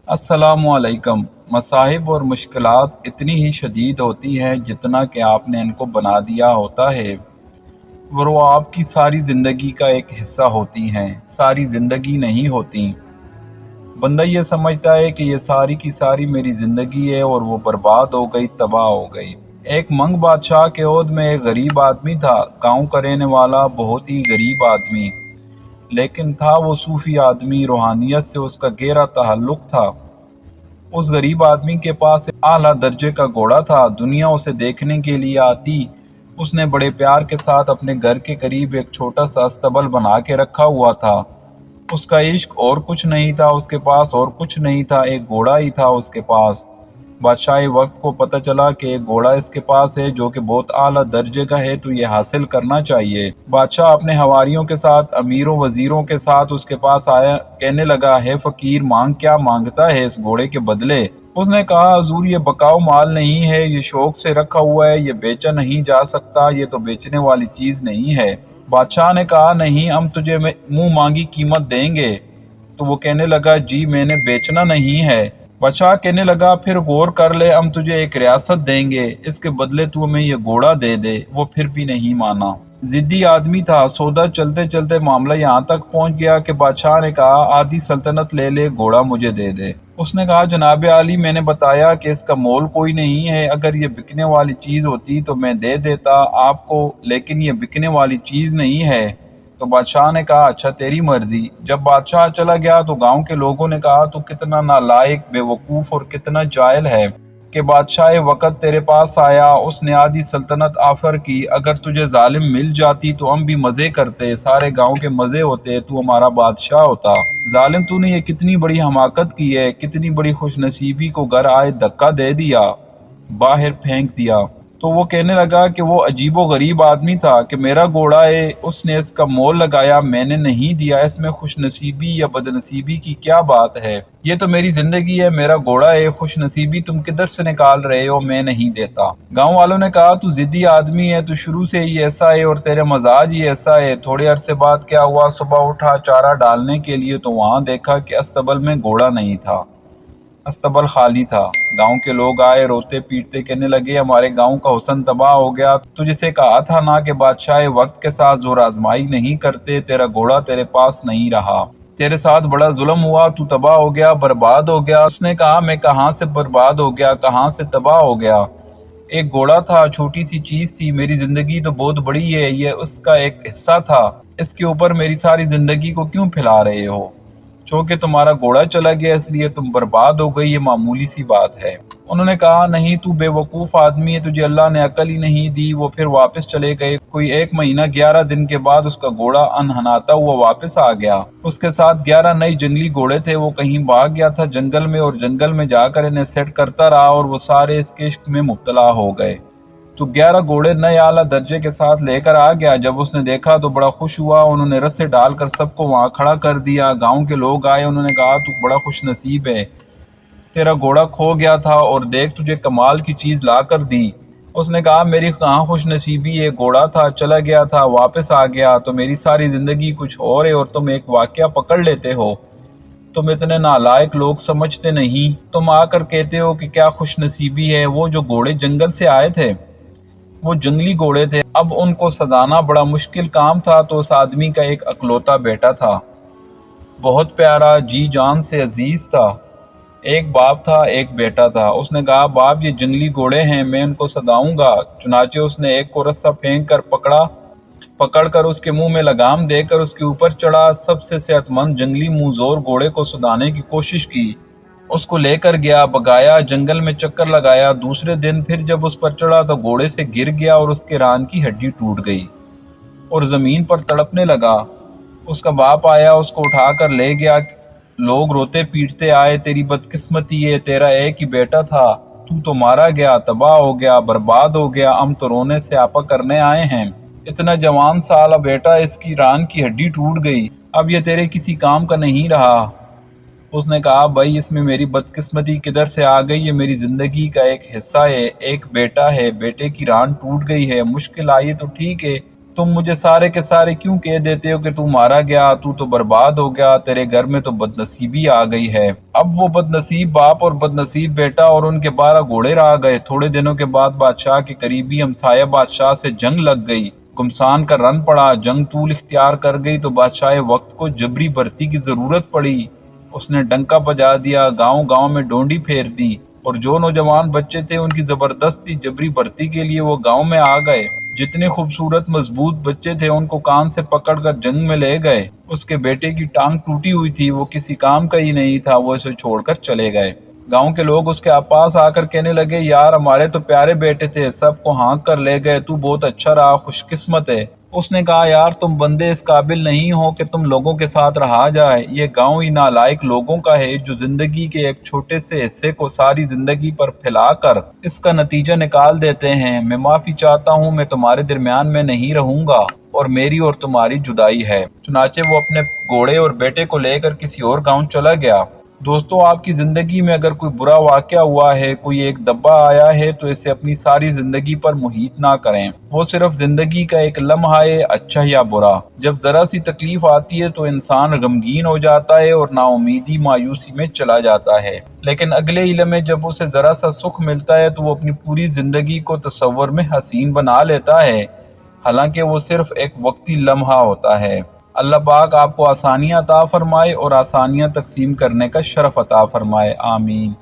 السلام علیکم۔ مصائب اور مشکلات اتنی ہی شدید ہوتی ہیں جتنا کہ آپ نے ان کو بنا دیا ہوتا ہے، اور وہ آپ کی ساری زندگی کا ایک حصہ ہوتی ہیں، ساری زندگی نہیں ہوتی۔ بندہ یہ سمجھتا ہے کہ یہ ساری کی ساری میری زندگی ہے اور وہ برباد ہو گئی، تباہ ہو گئی۔ ایک منگ بادشاہ کے عہد میں ایک غریب آدمی تھا، گاؤں کا رہنے والا، بہت ہی غریب آدمی، لیکن تھا وہ صوفی آدمی، روحانیت سے اس کا گہرا تعلق تھا۔ اس غریب آدمی کے پاس ایک اعلیٰ درجے کا گھوڑا تھا، دنیا اسے دیکھنے کے لیے آتی۔ اس نے بڑے پیار کے ساتھ اپنے گھر کے قریب ایک چھوٹا سا استبل بنا کے رکھا ہوا تھا۔ اس کا عشق اور کچھ نہیں تھا، اس کے پاس اور کچھ نہیں تھا، ایک گھوڑا ہی تھا اس کے پاس۔ بادشاہ وقت کو پتہ چلا کہ ایک گھوڑا اس کے پاس ہے جو کہ بہت اعلیٰ درجے کا ہے، تو یہ حاصل کرنا چاہیے۔ بادشاہ اپنے حواریوں کے ساتھ، امیروں وزیروں کے ساتھ اس کے پاس آیا، کہنے لگا، ہے فقیر، مانگ کیا مانگتا ہے اس گھوڑے کے بدلے؟ اس نے کہا، حضور یہ بکاؤ مال نہیں ہے، یہ شوق سے رکھا ہوا ہے، یہ بیچا نہیں جا سکتا، یہ تو بیچنے والی چیز نہیں ہے۔ بادشاہ نے کہا، نہیں، ہم تجھے منہ مانگی قیمت دیں گے۔ تو وہ کہنے لگا، جی میں نے بیچنا نہیں ہے۔ بادشاہ کہنے لگا، پھر غور کر لے، ہم تجھے ایک ریاست دیں گے، اس کے بدلے تو ہمیں یہ گھوڑا دے دے۔ وہ پھر بھی نہیں مانا، ضدی آدمی تھا۔ سودا چلتے چلتے معاملہ یہاں تک پہنچ گیا کہ بادشاہ نے کہا، آدھی سلطنت لے لے، گھوڑا مجھے دے دے۔ اس نے کہا، جناب عالی، میں نے بتایا کہ اس کا مول کوئی نہیں ہے، اگر یہ بکنے والی چیز ہوتی تو میں دے دیتا آپ کو، لیکن یہ بکنے والی چیز نہیں ہے۔ تو بادشاہ نے کہا، اچھا تیری مرضی۔ جب بادشاہ چلا گیا تو گاؤں کے لوگوں نے کہا، تو کتنا نالائق، بے وقوف اور کتنا جاہل ہے کہ بادشاہ وقت تیرے پاس آیا، اس نے آدھی سلطنت آفر کی، اگر تجھے ظالم مل جاتی تو ہم بھی مزے کرتے، سارے گاؤں کے مزے ہوتے، تو ہمارا بادشاہ ہوتا۔ ظالم تو نے یہ کتنی بڑی حماقت کی ہے، کتنی بڑی خوش نصیبی کو گھر آئے دھکا دے دیا، باہر پھینک دیا۔ تو وہ کہنے لگا کہ وہ عجیب و غریب آدمی تھا کہ میرا گھوڑا ہے، اس نے اس کا مول لگایا، میں نے نہیں دیا، اس میں خوش نصیبی یا بد نصیبی کی کیا بات ہے؟ یہ تو میری زندگی ہے، میرا گھوڑا ہے، خوش نصیبی تم کدھر سے نکال رہے ہو؟ میں نہیں دیتا۔ گاؤں والوں نے کہا، تو ضدی آدمی ہے، تو شروع سے ہی ایسا ہے اور تیرے مزاج ہی ایسا ہے۔ تھوڑے عرصے بعد کیا ہوا، صبح اٹھا چارہ ڈالنے کے لیے تو وہاں دیکھا کہ استبل میں گھوڑا نہیں تھا، استبل خالی تھا۔ گاؤں کے لوگ آئے، روتے پیٹتے کہنے لگے، ہمارے گاؤں کا حسن تباہ ہو گیا، تو جسے کہا تھا نا کہ بادشاہ وقت کے ساتھ زور آزمائی نہیں کرتے، تیرا گھوڑا تیرے پاس نہیں رہا، تیرے ساتھ بڑا ظلم ہوا، تو تباہ ہو گیا، برباد ہو گیا۔ اس نے کہا، میں کہاں سے برباد ہو گیا، کہاں سے تباہ ہو گیا؟ ایک گھوڑا تھا، چھوٹی سی چیز تھی، میری زندگی تو بہت بڑی ہے، یہ اس کا ایک حصہ تھا، اس کے اوپر میری ساری زندگی کو کیوں پھیلا رہے ہو؟ چونکہ تمہارا گھوڑا چلا گیا اس لیے تم برباد ہو گئی، یہ معمولی سی بات ہے۔ انہوں نے کہا، نہیں، تو بے وقوف آدمی ہے، تجھے اللہ نے عقل ہی نہیں دی۔ وہ پھر واپس چلے گئے۔ کوئی 1 مہینہ 11 دن کے بعد اس کا گھوڑا انہناتا ہوا واپس آ گیا۔ اس کے ساتھ 11 نئے جنگلی گھوڑے تھے۔ وہ کہیں بھاگ گیا تھا جنگل میں، اور جنگل میں جا کر انہیں سیٹ کرتا رہا، اور وہ سارے اس کے عشق میں مبتلا ہو گئے۔ تو 11 گھوڑے نئے اعلیٰ درجے کے ساتھ لے کر آ گیا۔ جب اس نے دیکھا تو بڑا خوش ہوا، انہوں نے رسے ڈال کر سب کو وہاں کھڑا کر دیا۔ گاؤں کے لوگ آئے، انہوں نے کہا، تو بڑا خوش نصیب ہے، تیرا گھوڑا کھو گیا تھا اور دیکھ تجھے کمال کی چیز لا کر دی۔ اس نے کہا، میری کہاں خوش نصیبی ہے، گھوڑا تھا، چلا گیا تھا، واپس آ گیا، تو میری ساری زندگی کچھ اور ہے، اور تم ایک واقعہ پکڑ لیتے ہو۔ تم اتنے نالائق لوگ سمجھتے نہیں، تم آ کر کہتے ہو کہ کیا خوش نصیبی ہے۔ وہ جو گھوڑے جنگل سے آئے تھے، وہ جنگلی گھوڑے تھے، اب ان کو سدانا بڑا مشکل کام تھا۔ تو اس آدمی کا ایک اکلوتا بیٹا تھا، بہت پیارا، جی جان سے عزیز تھا۔ ایک باپ تھا، ایک بیٹا تھا۔ اس نے کہا، باپ، یہ جنگلی گھوڑے ہیں، میں ان کو سداؤں گا۔ چنانچہ اس نے ایک کو رسہ پھینک کر پکڑ کر اس کے منہ میں لگام دے کر اس کے اوپر چڑھا۔ سب سے صحت مند جنگلی منظور گھوڑے کو سدانے کی کوشش کی، اس کو لے کر گیا، بگایا، جنگل میں چکر لگایا۔ دوسرے دن پھر جب اس پر چڑھا تو گھوڑے سے گر گیا اور اس کے ران کی ہڈی ٹوٹ گئی اور زمین پر تڑپنے لگا۔ اس کا باپ آیا، اس کو اٹھا کر لے گیا۔ لوگ روتے پیٹتے آئے، تیری بدقسمتی ہے، تیرا ایک ہی بیٹا تھا، تو مارا گیا، تباہ ہو گیا، برباد ہو گیا، ہم تو رونے سے آپا کرنے آئے ہیں۔ اتنا جوان سالا بیٹا، اس کی ران کی ہڈی ٹوٹ گئی، اب یہ تیرے کسی کام کا نہیں رہا۔ اس نے کہا، بھائی، اس میں میری بدقسمتی کدھر سے آ گئی؟ یہ میری زندگی کا ایک حصہ ہے، ایک بیٹا ہے، بیٹے کی ران ٹوٹ گئی ہے، مشکل آئی تو ٹھیک ہے، تم مجھے سارے کے سارے کیوں کہہ دیتے ہو کہ تو مارا گیا، تو برباد ہو گیا، تیرے گھر میں تو بدنصیبی آ گئی ہے۔ اب وہ بدنصیب باپ اور بدنصیب بیٹا اور ان کے 12 گھوڑے رہ گئے۔ تھوڑے دنوں کے بعد بادشاہ کے قریبی ہمسایہ بادشاہ سے جنگ لگ گئی۔ گھمسان کا رن پڑا، جنگ طول اختیار کر گئی تو بادشاہ وقت کو جبری بھرتی کی ضرورت پڑی۔ اس نے ڈنکا بجا دیا، گاؤں گاؤں میں ڈونڈی پھیر دی، اور جو نوجوان بچے تھے ان کی زبردستی جبری بھرتی کے لیے وہ گاؤں میں آ گئے۔ جتنے خوبصورت مضبوط بچے تھے ان کو کان سے پکڑ کر جنگ میں لے گئے۔ اس کے بیٹے کی ٹانگ ٹوٹی ہوئی تھی، وہ کسی کام کا ہی نہیں تھا، وہ اسے چھوڑ کر چلے گئے۔ گاؤں کے لوگ اس کے پاس آ کر کہنے لگے، یار ہمارے تو پیارے بیٹے تھے، سب کو ہانک کر لے گئے، تو بہت اچھا رہا، خوش قسمت ہے۔ اس نے کہا، یار تم بندے اس قابل نہیں ہو کہ تم لوگوں کے ساتھ رہا جائے، یہ گاؤں ہی نالائق لوگوں کا ہے جو زندگی کے ایک چھوٹے سے حصے کو ساری زندگی پر پھیلا کر اس کا نتیجہ نکال دیتے ہیں۔ میں معافی چاہتا ہوں، میں تمہارے درمیان میں نہیں رہوں گا اور میری اور تمہاری جدائی ہے۔ چنانچہ وہ اپنے گھوڑے اور بیٹے کو لے کر کسی اور گاؤں چلا گیا۔ دوستو، آپ کی زندگی میں اگر کوئی برا واقعہ ہوا ہے، کوئی ایک دبا آیا ہے، تو اسے اپنی ساری زندگی پر محیط نہ کریں۔ وہ صرف زندگی کا ایک لمحہ ہے، اچھا یا برا۔ جب ذرا سی تکلیف آتی ہے تو انسان غمگین ہو جاتا ہے اور نا امیدی مایوسی میں چلا جاتا ہے، لیکن اگلے ہی لمحے جب اسے ذرا سا سکھ ملتا ہے تو وہ اپنی پوری زندگی کو تصور میں حسین بنا لیتا ہے، حالانکہ وہ صرف ایک وقتی لمحہ ہوتا ہے۔ اللہ پاک آپ کو آسانیاں عطا فرمائے اور آسانیاں تقسیم کرنے کا شرف عطا فرمائے، آمین۔